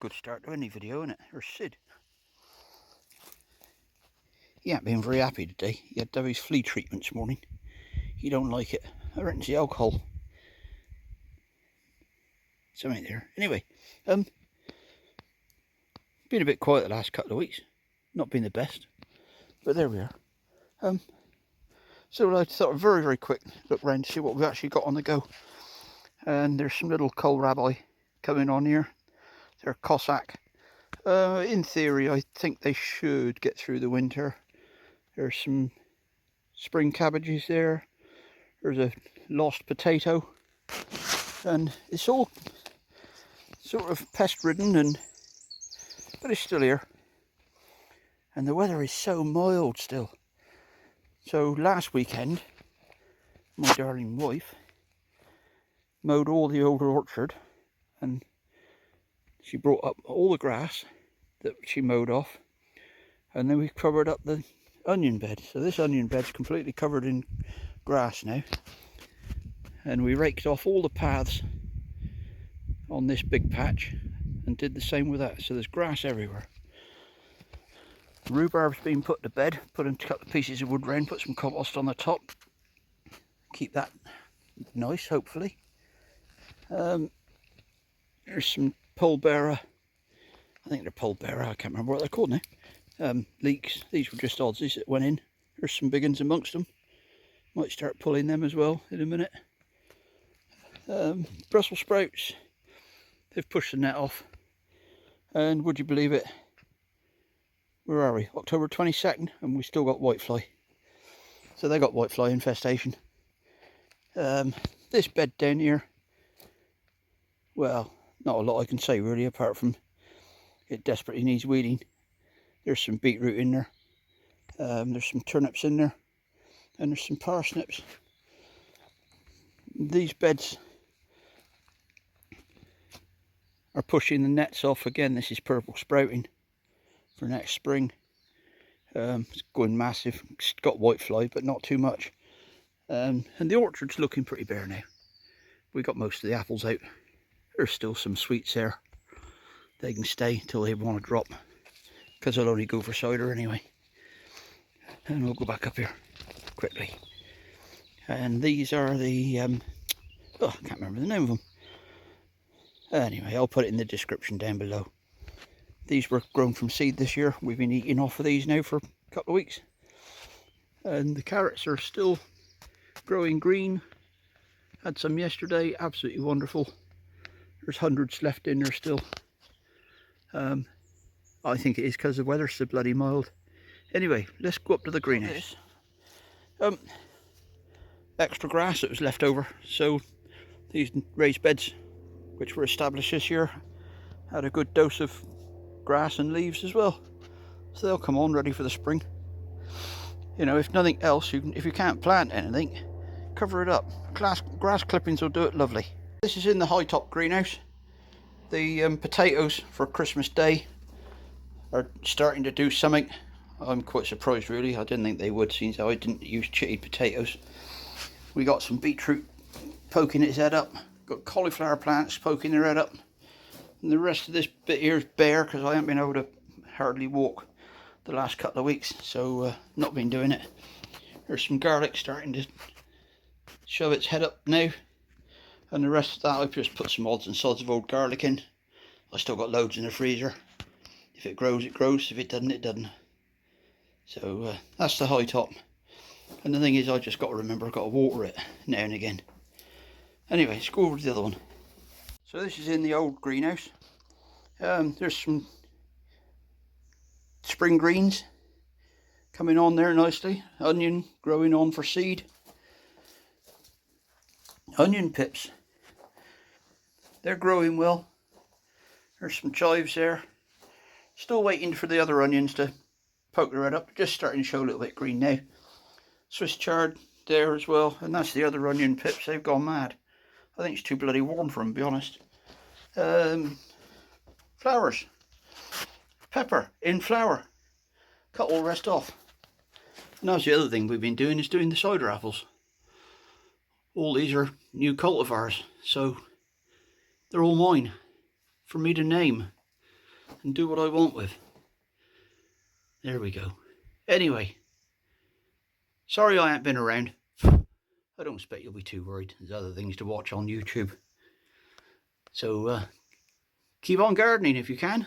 Good start to any video, isn't it? Or Sid. He ain't been very happy today. He had to have his flea treatment this morning. He don't like it. I reckon it's the alcohol. Something there. Anyway, been a bit quiet the last couple of weeks. Not been the best, but there we are. So I thought a very quick look round to see what we've actually got on the go. And there's some little kohlrabi coming on here. They're Cossack. In theory, I think they should get through the winter. There's some spring cabbages there. There's a lost potato. And it's all sort of pest ridden, but it's still here. And the weather is so mild still. So last weekend, my darling wife mowed all the old orchard, and she brought up all the grass that she mowed off, and then we covered up the onion bed. So this onion bed's completely covered in grass now, and we raked off all the paths on this big patch and did the same with that. So there's grass everywhere. Rhubarb's been put to bed, put a couple of pieces of wood round, put some compost on the top, keep that nice hopefully. There's some Pullbearer, I think they're Pullbearer, I can't remember what they're called now. Leeks, these were just odds that went in. There's some big ones amongst them. Might start pulling them as well in a minute. Brussels sprouts, they've pushed the net off. And would you believe it, where are we? October 22nd, and we still got whitefly. So they got whitefly infestation. This bed down here, well, not a lot I can say really, apart from it desperately needs weeding. There's some beetroot in there. There's some turnips in there. And there's some parsnips. These beds are pushing the nets off again. This is purple sprouting for next spring. It's going massive. It's got whitefly, but not too much. And the orchard's looking pretty bare now. We got most of the apples out. There's still some sweets there. They can stay till they want to drop, because I'll only go for cider anyway. And we'll go back up here quickly. And these are the I can't remember the name of them. Anyway, I'll put it in the description down below. These were grown from seed this year. We've been eating off of these now for a couple of weeks. And the carrots are still growing green. Had some yesterday, absolutely wonderful. There's hundreds left in there still. I think it is because the weather's so bloody mild. Anyway, let's go up to the greenhouse. Extra grass that was left over. So these raised beds, which were established this year, had a good dose of grass and leaves as well. So they'll come on ready for the spring. You know, if nothing else, if you can't plant anything, cover it up. Grass clippings will do it lovely. This is in the high top greenhouse. The potatoes for Christmas Day are starting to do something. I'm quite surprised really. I didn't think they would, since I didn't use chitted potatoes. We got some beetroot poking its head up. Got cauliflower plants poking their head up. And the rest of this bit here is bare because I haven't been able to hardly walk the last couple of weeks. So not been doing it. There's some garlic starting to shove its head up now. And the rest of that, I've just put some odds and sods of old garlic in. I still got loads in the freezer. If it grows, it grows. If it doesn't, it doesn't. So that's the high top. And the thing is, I just got to remember I've got to water it now and again. Anyway, let's go over to the other one. So this is in the old greenhouse. There's some spring greens coming on there nicely. Onion growing on for seed. Onion pips, they're growing well. There's some chives there. Still waiting for the other onions to poke their head up. Just starting to show a little bit green now. Swiss chard there as well, and that's the other onion pips. They've gone mad. I think it's too bloody warm for them, to be honest. Flowers. Pepper in flower. Cut all the rest off. And that's the other thing we've been doing, is doing the cider apples. All these are new cultivars, so they're all mine for me to name. and do what I want with. There we go. Anyway, sorry I ain't been around. I don't expect you'll be too worried. There's other things to watch on YouTube. So keep on gardening if you can.